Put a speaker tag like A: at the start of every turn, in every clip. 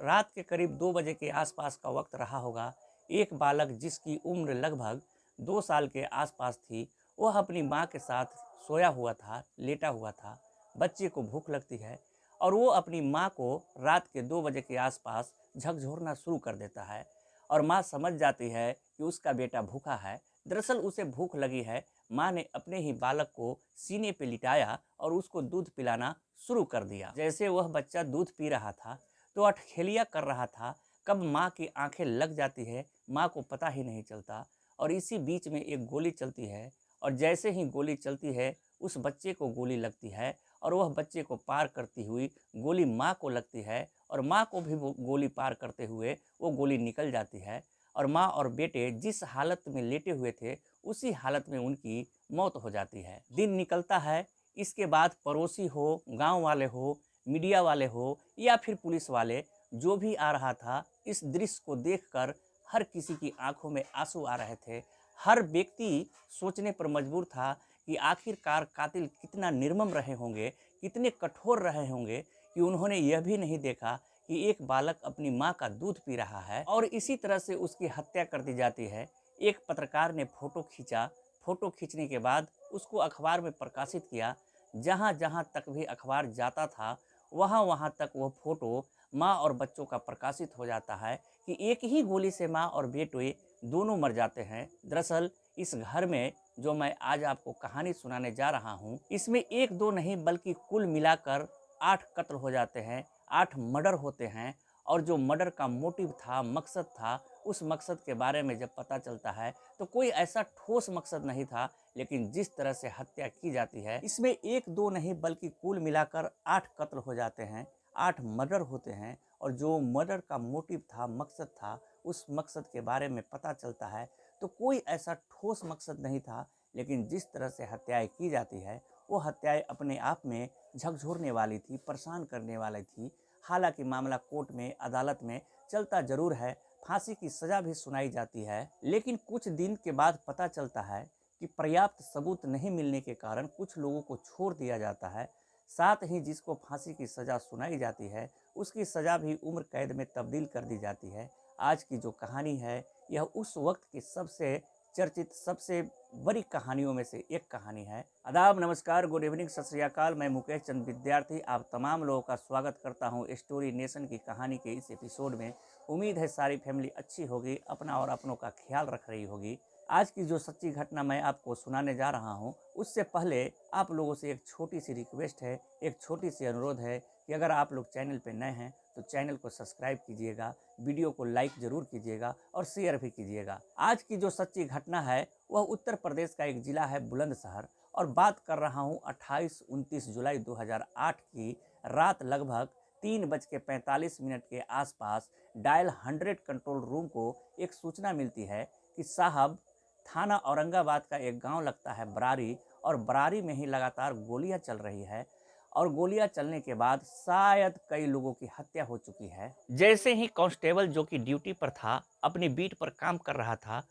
A: रात के करीब 2 बजे के आसपास का वक्त रहा होगा। एक बालक जिसकी उम्र लगभग 2 साल के आसपास थी, वह अपनी माँ के साथ सोया हुआ था, लेटा हुआ था। बच्चे को भूख लगती है और वो अपनी माँ को रात के 2 बजे के आसपास झकझोरना शुरू कर देता है और माँ समझ जाती है कि उसका बेटा भूखा है। दरअसल उसे भूख लगी है। माँ ने अपने ही बालक को सीने पे लिटाया और उसको दूध पिलाना शुरू कर दिया। जैसे वह बच्चा दूध पी रहा था तो अठखेलिया कर रहा था, कब माँ की आंखें लग जाती है माँ को पता ही नहीं चलता। और इसी बीच में एक गोली चलती है और जैसे ही गोली चलती है उस बच्चे को गोली लगती है और वह बच्चे को पार करती हुई गोली माँ को लगती है और माँ को भी वो गोली पार करते हुए वो गोली निकल जाती है और माँ और बेटे जिस हालत में लेटे हुए थे उसी हालत में उनकी मौत हो जाती है। दिन निकलता है। इसके बाद पड़ोसी हो, गांव वाले हो, मीडिया वाले हो या फिर पुलिस वाले, जो भी आ रहा था, इस दृश्य को देखकर हर किसी की आंखों में आंसू आ रहे थे। हर व्यक्ति सोचने पर मजबूर था कि आखिरकार कातिल कितना निर्मम रहे होंगे, कितने कठोर रहे होंगे कि उन्होंने यह भी नहीं देखा कि एक बालक अपनी माँ का दूध पी रहा है और इसी तरह से उसकी हत्या कर दी जाती है। एक पत्रकार ने फोटो खींचा। फोटो खींचने के बाद उसको अखबार में प्रकाशित किया। जहाँ जहाँ तक भी अखबार जाता था वहाँ वहाँ तक वह फोटो माँ और बच्चों का प्रकाशित हो जाता है कि एक ही गोली से माँ और बेटे दोनों मर जाते हैं। दरअसल इस घर में जो मैं आज आपको कहानी सुनाने जा रहा हूँ, इसमें एक दो नहीं बल्कि कुल मिलाकर 8 कत्ल हो जाते हैं, 8 मर्डर होते हैं। और जो मर्डर का मोटिव था, मकसद था, उस मकसद के बारे में जब पता चलता है तो कोई ऐसा ठोस मकसद नहीं था, लेकिन जिस तरह से हत्या की जाती है इसमें एक दो नहीं बल्कि कुल मिलाकर 8 कत्ल हो जाते हैं, 8 मर्डर होते हैं। और जो मर्डर का मोटिव था, मकसद था, उस मकसद के बारे में पता चलता है तो कोई ऐसा ठोस मकसद नहीं था, लेकिन जिस तरह से हत्याएं की जाती है वो हत्याएं अपने आप में झकझोरने वाली थी, परेशान करने वाली थी। हालांकि मामला कोर्ट में, अदालत में चलता जरूर है, फांसी की सजा भी सुनाई जाती है, लेकिन कुछ दिन के बाद पता चलता है कि पर्याप्त सबूत नहीं मिलने के कारण कुछ लोगों को छोड़ दिया जाता है। साथ ही जिसको फांसी की सजा सुनाई जाती है उसकी सजा भी उम्र कैद में तब्दील कर दी जाती है। आज की जो कहानी है यह उस वक्त की सबसे चर्चित, सबसे बड़ी कहानियों में से एक कहानी है। आदाब, नमस्कार, गुड इवनिंग, सत श्री अकाल। मैं मुकेश चंद विद्यार्थी आप तमाम लोगों का स्वागत करता हूं स्टोरी नेशन की कहानी के इस एपिसोड में। उम्मीद है सारी फैमिली अच्छी होगी, अपना और अपनों का ख्याल रख रही होगी। आज की जो सच्ची घटना मैं आपको सुनाने जा रहा हूं, उससे पहले आप लोगों से एक छोटी सी रिक्वेस्ट है, एक छोटी सी अनुरोध है कि अगर आप लोग चैनल पर नए हैं तो चैनल को सब्सक्राइब कीजिएगा, वीडियो को लाइक जरूर कीजिएगा और शेयर भी कीजिएगा। आज की जो सच्ची घटना है वह उत्तर प्रदेश का एक जिला है बुलंदशहर, और बात कर रहा हूँ 28-29 जुलाई 2008 की रात लगभग 3:45 के आसपास डायल 100 कंट्रोल रूम को एक सूचना मिलती है कि साहब, थाना औरंगाबाद का एक गांव लगता है बरारी, और बरारी में ही लगातार गोलियां चल रही है और गोलियां चलने के बाद शायद कई लोगों की हत्या हो चुकी है। जैसे ही कांस्टेबल जो कि ड्यूटी पर था, अपनी बीट पर काम कर रहा था,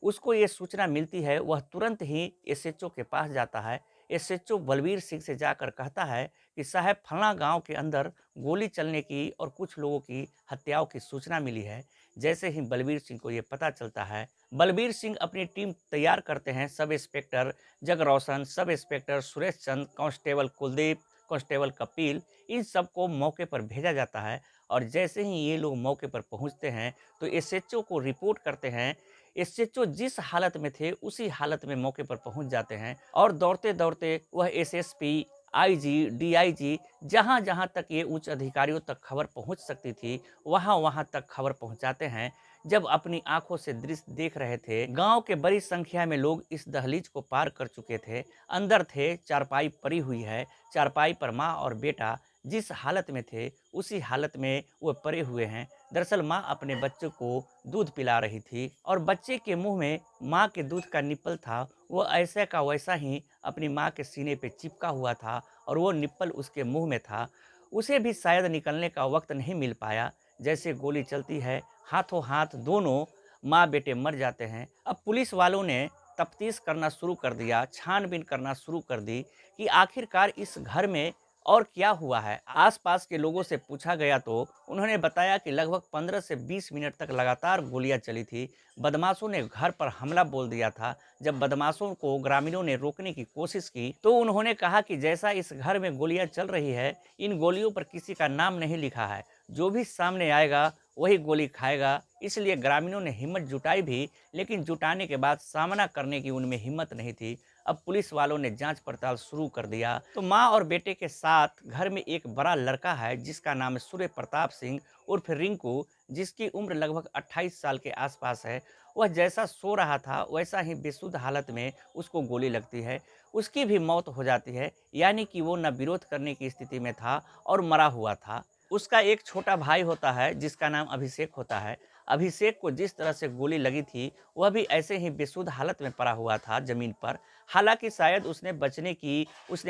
A: उसको ये सूचना मिलती है, वह तुरंत ही एसएचओ के पास जाता है। एसएचओ बलबीर सिंह से जाकर कहता है कि साहब, फला गांव के अंदर गोली चलने की और कुछ लोगों की हत्याओं की सूचना मिली है। जैसे ही बलबीर सिंह को ये पता चलता है, बलबीर सिंह अपनी टीम तैयार करते हैं। सब inspector Jagroshan, sub inspector Suresh Chand, constable Kuldeep, constable Kapil, इन सबको मौके पर भेजा जाता है। और जैसे ही ये लोग मौके पर पहुंचते हैं तो एसएचओ को रिपोर्ट करते हैं। एसएचओ जिस हालत में थे उसी हालत में मौके पर पहुंच जाते हैं और दौड़ते दौड़ते वह एसएसपी, आईजी, डीआईजी, जहां जहां तक ये उच्च अधिकारियों तक खबर पहुंच सकती थी वहां वहां तक खबर पहुंचाते हैं। जब अपनी आंखों से दृश्य देख रहे थे, गांव के बड़ी संख्या में लोग इस दहलीज को पार कर चुके थे, अंदर थे, चारपाई पड़ी हुई है, चारपाई पर माँ और बेटा जिस हालत में थे उसी हालत में वो पड़े हुए हैं। दरअसल माँ अपने बच्चे को दूध पिला रही थी और बच्चे के मुंह में माँ के दूध का निप्पल था, वो ऐसा का वैसा ही अपनी माँ के सीने पे चिपका हुआ था और वो निप्पल उसके मुंह में था। उसे भी शायद निकलने का वक्त नहीं मिल पाया। जैसे गोली चलती है, हाथों हाथ दोनों माँ बेटे मर जाते हैं। अब पुलिस वालों ने तफ्तीश करना शुरू कर दिया, छानबीन करना शुरू कर दी कि आखिरकार इस घर में और क्या हुआ है, आसपास के लोगों से पूछा गया तो उन्होंने बताया कि लगभग 15 से 20 मिनट तक लगातार गोलियां चली थी। बदमाशों ने घर पर हमला बोल दिया था। जब बदमाशों को ग्रामीणों ने रोकने की कोशिश की तो उन्होंने कहा कि जैसा इस घर में गोलियां चल रही है, इन गोलियों पर किसी का नाम नहीं लिखा है, जो भी सामने आएगा वही गोली खाएगा। इसलिए ग्रामीणों ने हिम्मत जुटाई भी, लेकिन जुटाने के बाद सामना करने की उनमें हिम्मत नहीं थी। अब पुलिस वालों ने जांच पड़ताल शुरू कर दिया तो माँ और बेटे के साथ घर में एक बड़ा लड़का है जिसका नाम है सूर्य प्रताप सिंह उर्फ रिंकू, जिसकी उम्र लगभग 28 साल के आसपास है। वह जैसा सो रहा था वैसा ही बेसुध हालत में उसको गोली लगती है। उसकी भी मौत हो जाती है, यानी कि वो न विरोध करने की स्थिति में था और मरा हुआ था। उसका एक छोटा भाई होता है जिसका नाम अभिषेक होता है। अभिषेक को जिस तरह से गोली लगी थी वह भी ऐसे ही बेसुध हालत में पड़ा हुआ था जमीन पर। हालांकि शायद उसने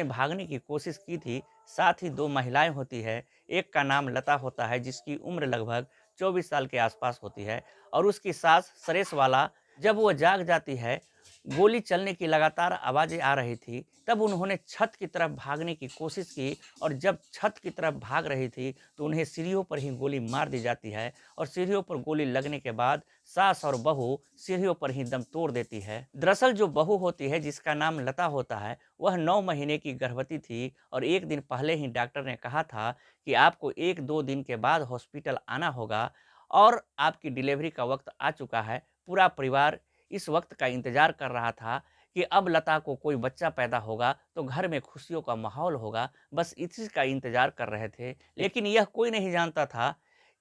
A: भागने की कोशिश की थी। साथ ही दो महिलाएं होती है। एक का नाम लता होता है जिसकी उम्र लगभग 24 साल के आसपास होती है, और उसकी सास सरेश वाला। जब वो जाग जाती है, गोली चलने की लगातार आवाजें आ रही थी, तब उन्होंने छत की तरफ भागने की कोशिश की, और जब छत की तरफ भाग रही थी तो उन्हें सीढ़ियों पर ही गोली मार दी जाती है, और सीढ़ियों पर गोली लगने के बाद सास और बहू सीढ़ियों पर ही दम तोड़ देती है। दरअसल जो बहू होती है जिसका नाम लता होता है, वह 9 महीने की गर्भवती थी, और एक दिन पहले ही डॉक्टर ने कहा था कि आपको 1-2 दिन के बाद हॉस्पिटल आना होगा, और आपकी डिलीवरी का वक्त आ चुका है। पूरा परिवार इस वक्त का इंतजार कर रहा था कि अब लता को कोई बच्चा पैदा होगा तो घर में खुशियों का माहौल होगा। बस इसी का इंतजार कर रहे थे, लेकिन यह कोई नहीं जानता था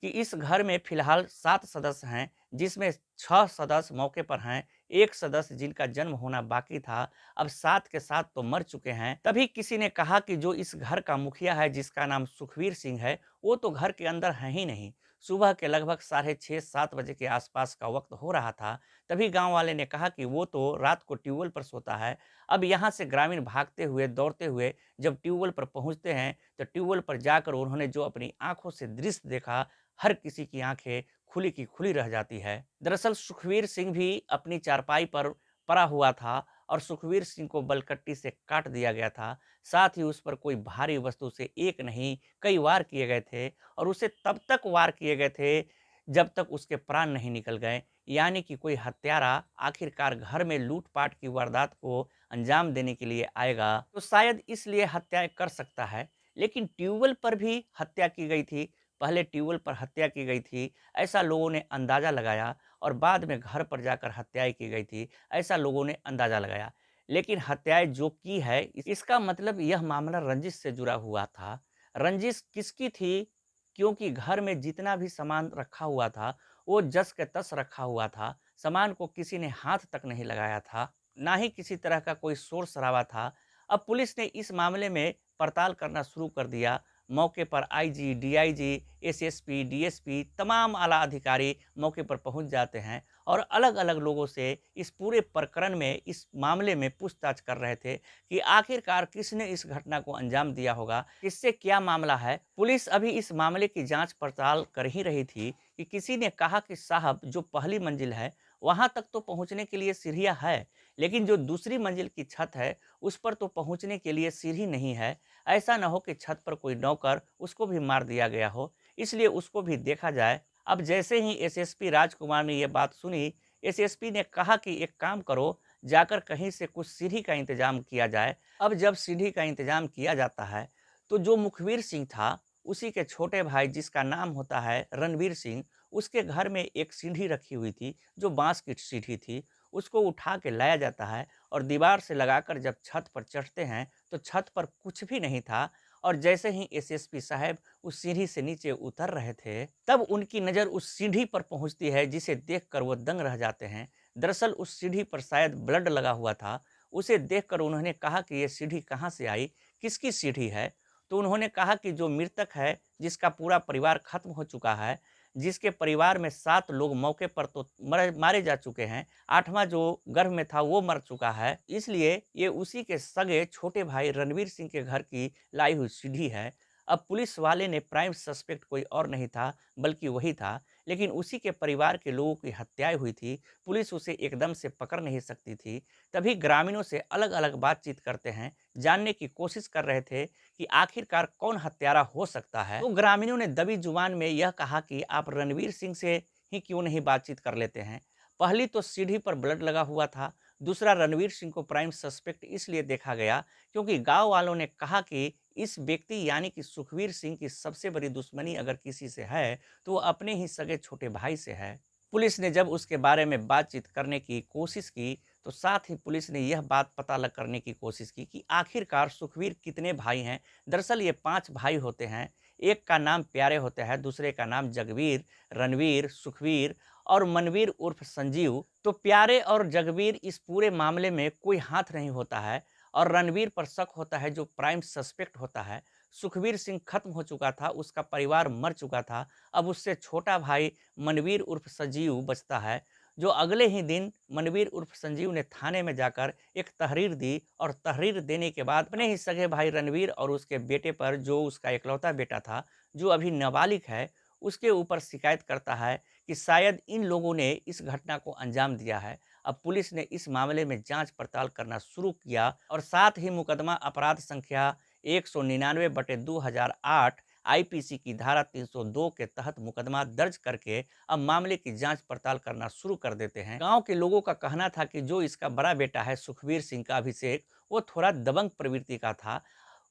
A: कि इस घर में फिलहाल 7 सदस्य हैं, जिसमें 6 सदस्य मौके पर हैं, एक सदस्य जिनका जन्म होना बाकी था, अब 7 के 7 तो मर चुके हैं। तभी किसी ने कहा कि जो इस घर का मुखिया है जिसका नाम सुखवीर सिंह है, वो तो घर के अंदर है ही नहीं। सुबह के लगभग साढ़े 6-7 बजे के आसपास का वक्त हो रहा था। तभी गांव वाले ने कहा कि वो तो रात को ट्यूबवेल पर सोता है। अब यहाँ से ग्रामीण भागते हुए दौड़ते हुए जब ट्यूबवेल पर पहुंचते हैं तो ट्यूबवेल पर जाकर उन्होंने जो अपनी आंखों से दृश्य देखा, हर किसी की आंखें खुली की खुली रह जाती है। दरअसल सुखवीर सिंह भी अपनी चारपाई पर पड़ा हुआ था, और सुखवीर सिंह को बलकट्टी से काट दिया गया था। साथ ही उस पर कोई भारी वस्तु से एक नहीं कई वार किए गए थे, और उसे तब तक वार किए गए थे जब तक उसके प्राण नहीं निकल गए। यानी कि कोई हत्यारा आखिरकार घर में लूटपाट की वारदात को अंजाम देने के लिए आएगा तो शायद इसलिए हत्याएं कर सकता है। लेकिन ट्यूबवेल पर भी हत्या की गई थी, पहले ट्यूबवेल पर हत्या की गई थी ऐसा लोगों ने अंदाजा लगाया, और बाद में घर पर जाकर हत्याएं की गई थी ऐसा लोगों ने अंदाजा लगाया। लेकिन हत्याएं जो की है इसका मतलब यह मामला रंजिश से जुड़ा हुआ था। रंजिश किसकी थी? क्योंकि घर में जितना भी सामान रखा हुआ था वो जस के तस रखा हुआ था। सामान को किसी ने हाथ तक नहीं लगाया था, ना ही किसी तरह का कोई शोर शराबा था। अब पुलिस ने इस मामले में पड़ताल करना शुरू कर दिया। मौके पर आईजी, डीआईजी, एसएसपी, डीएसपी तमाम आला अधिकारी मौके पर पहुंच जाते हैं, और अलग अलग लोगों से इस पूरे प्रकरण में, इस मामले में पूछताछ कर रहे थे कि आखिरकार किसने इस घटना को अंजाम दिया होगा, किससे क्या मामला है। पुलिस अभी इस मामले की जांच पड़ताल कर ही रही थी कि किसी ने कहा कि साहब जो पहली मंजिल है वहां तक तो पहुंचने के लिए सीढ़ियां है, लेकिन जो दूसरी मंजिल की छत है उस पर तो पहुंचने के लिए सीढ़ी नहीं है। ऐसा न हो कि छत पर कोई नौकर उसको भी मार दिया गया हो, इसलिए उसको भी देखा जाए। अब जैसे ही एसएसपी राजकुमार ने यह बात सुनी, एसएसपी ने कहा कि एक काम करो, जाकर कहीं से कुछ सीढ़ी का इंतजाम किया जाए। अब जब सीढ़ी का इंतजाम किया जाता है तो जो मुखबिर सिंह था उसी के छोटे भाई जिसका नाम होता है रणवीर सिंह, उसके घर में एक सीढ़ी रखी हुई थी जो बांस की सीढ़ी थी। उसको उठा के लाया जाता है, और दीवार से लगाकर जब छत पर चढ़ते हैं तो छत पर कुछ भी नहीं था। और जैसे ही एसएसपी साहब उस सीढ़ी से नीचे उतर रहे थे तब उनकी नज़र उस सीढ़ी पर पहुंचती है जिसे देखकर वो दंग रह जाते हैं। दरअसल उस सीढ़ी पर शायद ब्लड लगा हुआ था। उसे देखकर उन्होंने कहा कि ये सीढ़ी कहाँ से आई, किसकी सीढ़ी है? तो उन्होंने कहा कि जो मृतक है, जिसका पूरा परिवार खत्म हो चुका है, जिसके परिवार में 7 लोग मौके पर तो मारे जा चुके हैं, 8वां जो गर्भ में था वो मर चुका है, इसलिए ये उसी के सगे छोटे भाई रणवीर सिंह के घर की लाई हुई सीढ़ी है। अब पुलिस वाले ने प्राइम सस्पेक्ट कोई और नहीं था बल्कि वही था, लेकिन उसी के परिवार के लोगों की हत्याएं हुई थी। पुलिस उसे एकदम से पकड़ नहीं सकती थी। तभी ग्रामीणों से अलग अलग बातचीत करते हैं, जानने की कोशिश कर रहे थे कि आखिरकार कौन हत्यारा हो सकता है। तो ग्रामीणों ने दबी जुबान में यह कहा कि आप रणवीर सिंह से ही क्यों नहीं बातचीत कर लेते हैं। पहली तो सीढ़ी पर ब्लड लगा हुआ था, दूसरा रणवीर सिंह को प्राइम सस्पेक्ट इसलिए देखा गया क्योंकि गांव वालों ने कहा कि इस व्यक्ति यानी कि सुखवीर सिंह की सबसे बड़ी दुश्मनी अगर किसी से है तो वो अपने ही सगे छोटे भाई से है। पुलिस ने जब उसके बारे में बातचीत करने की कोशिश की तो साथ ही पुलिस ने यह बात पता लग करने की कोशिश की कि आखिरकार सुखवीर कितने भाई हैं। दरअसल ये 5 भाई होते हैं। एक का नाम प्यारे होता है, दूसरे का नाम जगवीर, रणवीर, सुखवीर और मनवीर उर्फ संजीव। तो प्यारे और जगवीर इस पूरे मामले में कोई हाथ नहीं होता है और रणवीर पर शक होता है जो प्राइम सस्पेक्ट होता है। सुखवीर सिंह खत्म हो चुका था, उसका परिवार मर चुका था। अब उससे छोटा भाई मनवीर उर्फ संजीव बचता है, जो अगले ही दिन मनवीर उर्फ संजीव ने थाने में जाकर एक तहरीर दी और तहरीर देने के बाद अपने ही सगे भाई रणवीर और उसके बेटे पर, जो उसका इकलौता बेटा था जो अभी नाबालिग है, उसके ऊपर शिकायत करता है कि शायद इन लोगों ने इस घटना को अंजाम दिया है। अब पुलिस ने इस मामले में जांच पड़ताल करना शुरू किया और साथ ही मुकदमा अपराध संख्या 199/2008 आईपीसी की धारा 302 के तहत मुकदमा दर्ज करके अब मामले की जांच पड़ताल करना शुरू कर देते हैं। गांव के लोगों का कहना था कि जो इसका बड़ा बेटा है सुखवीर सिंह का अभिषेक, वो थोड़ा दबंग प्रवृत्ति का था।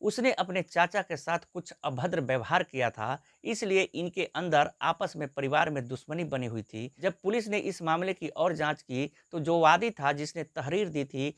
A: उसने अपने चाचा के साथ कुछ अभद्र व्यवहार किया था, इसलिए इनके अंदर आपस में परिवार में दुश्मनी बनी हुई थी। जब पुलिस ने इस मामले की और जांच की तो जो वादी था जिसने तहरीर दी थी,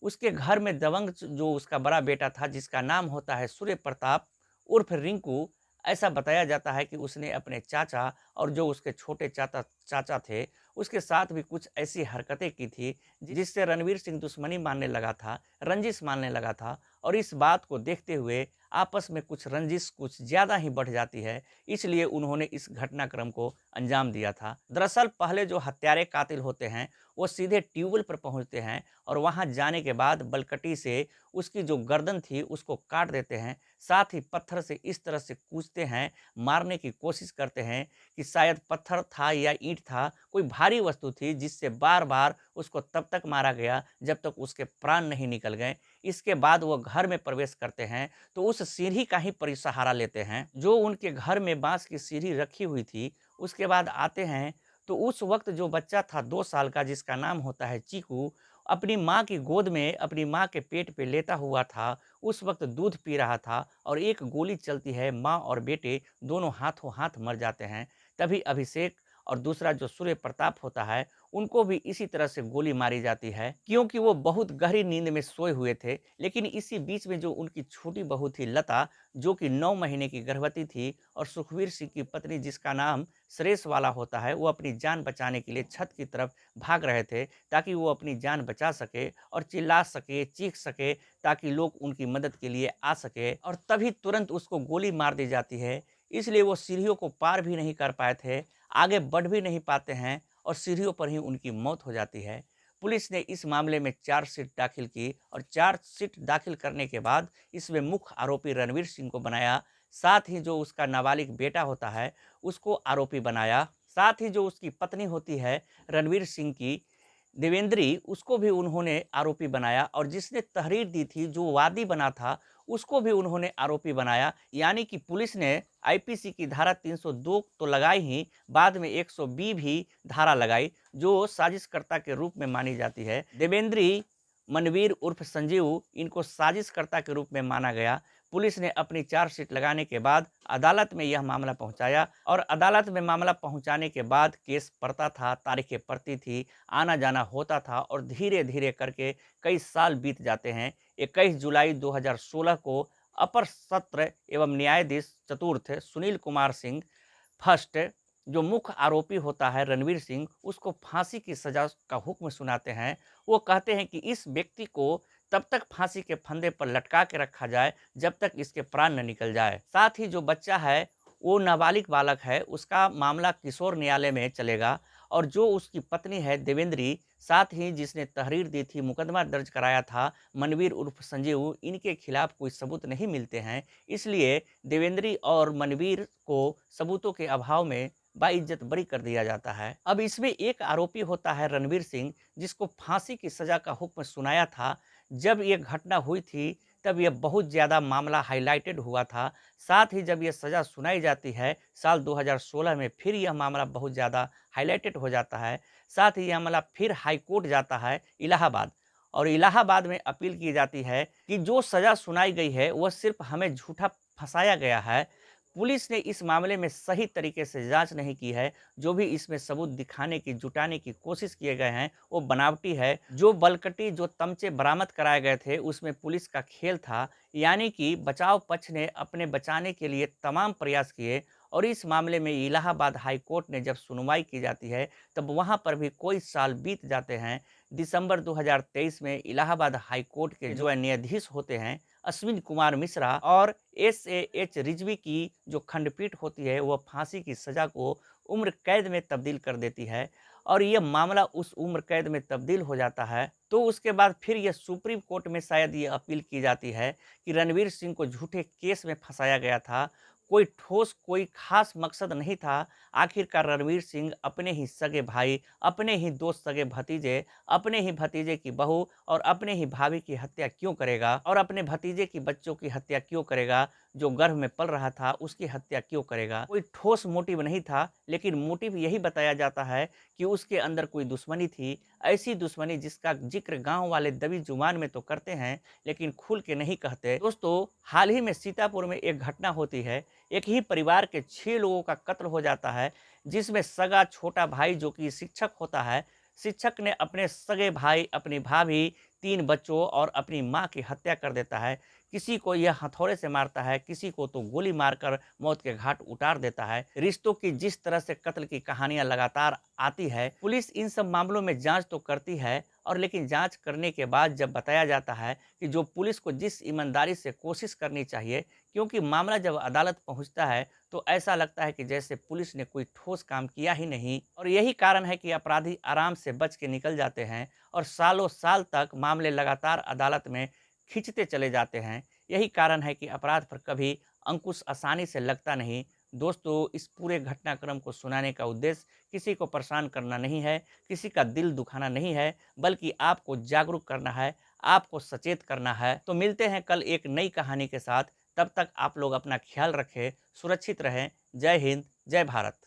A: उसके घर में दबंग जो उसका बड़ा बेटा था जिसका नाम होता है सूर्य प्रताप उर्फ रिंकू, ऐसा बताया जाता है कि उसने अपने चाचा और जो उसके छोटे चाचा चाचा थे उसके साथ भी कुछ ऐसी हरकतें की थी जिससे रणवीर सिंह दुश्मनी मानने लगा था, रंजिश मानने लगा था। और इस बात को देखते हुए आपस में कुछ रंजिश कुछ ज़्यादा ही बढ़ जाती है, इसलिए उन्होंने इस घटनाक्रम को अंजाम दिया था। दरअसल पहले जो हत्यारे कातिल होते हैं वो सीधे ट्यूबवेल पर पहुंचते हैं और वहां जाने के बाद बलकटी से उसकी जो गर्दन थी उसको काट देते हैं। साथ ही पत्थर से इस तरह से कूचते हैं, मारने की कोशिश करते हैं कि शायद पत्थर था या ईंट था, कोई भारी वस्तु थी जिससे बार बार उसको तब तक मारा गया जब तक उसके प्राण नहीं निकल गए। इसके बाद वो घर में प्रवेश करते हैं तो उस सीढ़ी का ही परिसहारा लेते हैं जो उनके घर में बांस की सीढ़ी रखी हुई थी। उसके बाद आते हैं तो उस वक्त जो बच्चा था 2 साल का जिसका नाम होता है चीकू, अपनी माँ की गोद में अपनी माँ के पेट पे लेटा हुआ था। उस वक्त दूध पी रहा था और एक गोली चलती है, माँ और बेटे दोनों हाथों हाथ मर जाते हैं। तभी अभिषेक और दूसरा जो सूर्य प्रताप होता है उनको भी इसी तरह से गोली मारी जाती है क्योंकि वो बहुत गहरी नींद में सोए हुए थे। लेकिन इसी बीच में जो उनकी छोटी बहू थी लता, जो कि 9 महीने की गर्भवती थी, और सुखवीर सिंह की पत्नी जिसका नाम सुरेश वाला होता है, वो अपनी जान बचाने के लिए छत की तरफ भाग रहे थे ताकि वो अपनी जान बचा सके और चिल्ला सके, चीख सके, ताकि लोग उनकी मदद के लिए आ सके। और तभी तुरंत उसको गोली मार दी जाती है, इसलिए वो सीढ़ियों को पार भी नहीं कर पाए थे, आगे बढ़ भी नहीं पाते हैं और सीढ़ियों पर ही उनकी मौत हो जाती है। पुलिस ने इस मामले में चार्जशीट दाखिल की और चार्जशीट दाखिल करने के बाद इसमें मुख्य आरोपी रणवीर सिंह को बनाया। साथ ही जो उसका नाबालिग बेटा होता है उसको आरोपी बनाया। साथ ही जो उसकी पत्नी होती है रणवीर सिंह की, देवेंद्री, उसको भी उन्होंने आरोपी बनाया और जिसने तहरीर दी थी जो वादी बना था उसको भी उन्होंने आरोपी बनाया। यानी कि पुलिस ने आईपीसी की धारा 302 तो लगाई ही, बाद में 120 भी धारा लगाई जो साजिशकर्ता के रूप में मानी जाती है। देवेंद्री, मनवीर उर्फ संजीव, इनको साजिशकर्ता के रूप में माना गया। पुलिस ने अपनी चार्जशीट लगाने के बाद अदालत में यह मामला पहुंचाया और अदालत में मामला पहुंचाने के बाद केस पड़ता था, तारीखें पड़ती थी, आना जाना होता था और धीरे धीरे करके कई साल बीत जाते हैं। 21 जुलाई 2016 को अपर सत्र एवं न्यायाधीश चतुर्थ सुनील कुमार सिंह फर्स्ट, जो मुख्य आरोपी होता है रणवीर सिंह, उसको फांसी की सजा का हुक्म सुनाते हैं। वो कहते हैं कि इस व्यक्ति को तब तक फांसी के फंदे पर लटका के रखा जाए जब तक इसके प्राण न निकल जाए। साथ ही जो बच्चा है वो नाबालिग बालक है, उसका मामला किशोर न्यायालय में चलेगा और जो उसकी पत्नी है देवेंद्री, साथ ही जिसने तहरीर दी थी, मुकदमा दर्ज कराया था, मनवीर उर्फ संजीव, इनके खिलाफ कोई सबूत नहीं मिलते हैं। इसलिए देवेंद्री और मनवीर को सबूतों के अभाव में बाइज्जत बरी कर दिया जाता है। अब इसमें एक आरोपी होता है रणवीर सिंह, जिसको फांसी की सजा का हुक्म सुनाया था। जब ये घटना हुई थी तब यह बहुत ज़्यादा मामला हाईलाइटेड हुआ था। साथ ही जब यह सज़ा सुनाई जाती है साल 2016 में, फिर यह मामला बहुत ज़्यादा हाईलाइटेड हो जाता है। साथ ही यह मामला फिर हाई कोर्ट जाता है इलाहाबाद, और इलाहाबाद में अपील की जाती है कि जो सज़ा सुनाई गई है वह सिर्फ हमें झूठा फंसाया गया है। पुलिस ने इस मामले में सही तरीके से जांच नहीं की है। जो भी इसमें सबूत दिखाने की, जुटाने की कोशिश किए गए हैं वो बनावटी है। जो बलकटी, जो तमचे बरामद कराए गए थे उसमें पुलिस का खेल था, यानी कि बचाव पक्ष ने अपने बचाने के लिए तमाम प्रयास किए। और इस मामले में इलाहाबाद हाई कोर्ट ने जब सुनवाई की जाती है तब वहां पर भी कोई साल बीत जाते हैं। दिसंबर 2023 में इलाहाबाद हाई कोर्ट के जो न्यायाधीश होते हैं अश्विन कुमार मिश्रा और SAH रिजवी की जो खंडपीठ होती है, वह फांसी की सजा को उम्र कैद में तब्दील कर देती है। और यह मामला उस उम्र कैद में तब्दील हो जाता है। तो उसके बाद फिर यह सुप्रीम कोर्ट में शायद ये अपील की जाती है कि रणवीर सिंह को झूठे केस में फंसाया गया था। कोई ठोस, कोई खास मकसद नहीं था। आखिरकार रणवीर सिंह अपने ही सगे भाई, अपने ही दोस्त सगे भतीजे, अपने ही भतीजे की बहू और अपने ही भाभी की हत्या क्यों करेगा, और अपने भतीजे की बच्चों की हत्या क्यों करेगा, जो गर्भ में पल रहा था उसकी हत्या क्यों करेगा। कोई ठोस मोटिव नहीं था, लेकिन मोटिव यही बताया जाता है कि उसके अंदर कोई दुश्मनी थी। ऐसी दुश्मनी जिसका जिक्र गांव वाले दबी जुबान में तो करते हैं लेकिन खुल के नहीं कहते। दोस्तों, हाल ही में सीतापुर में एक घटना होती है। एक ही परिवार के 6 लोगों का कत्ल हो जाता है, जिसमें सगा छोटा भाई जो कि शिक्षक होता है, शिक्षक ने अपने सगे भाई, अपनी भाभी, 3 बच्चों और अपनी माँ की हत्या कर देता है। किसी को यह हथौड़े से मारता है, किसी को तो गोली मारकर मौत के घाट उतार देता है। रिश्तों की जिस तरह से कत्ल की कहानियां लगातार आती है, पुलिस इन सब मामलों में जांच तो करती है, और लेकिन जांच करने के बाद जब बताया जाता है कि जो पुलिस को जिस ईमानदारी से कोशिश करनी चाहिए, क्योंकि मामला जब अदालत पहुंचता है तो ऐसा लगता है कि जैसे पुलिस ने कोई ठोस काम किया ही नहीं। और यही कारण है कि अपराधी आराम से बच के निकल जाते हैं और सालों साल तक मामले लगातार अदालत में खींचते चले जाते हैं। यही कारण है कि अपराध पर कभी अंकुश आसानी से लगता नहीं। दोस्तों, इस पूरे घटनाक्रम को सुनाने का उद्देश्य किसी को परेशान करना नहीं है, किसी का दिल दुखाना नहीं है, बल्कि आपको जागरूक करना है, आपको सचेत करना है। तो मिलते हैं कल एक नई कहानी के साथ। तब तक आप लोग अपना ख्याल रखें, सुरक्षित रहें। जय हिंद, जय भारत।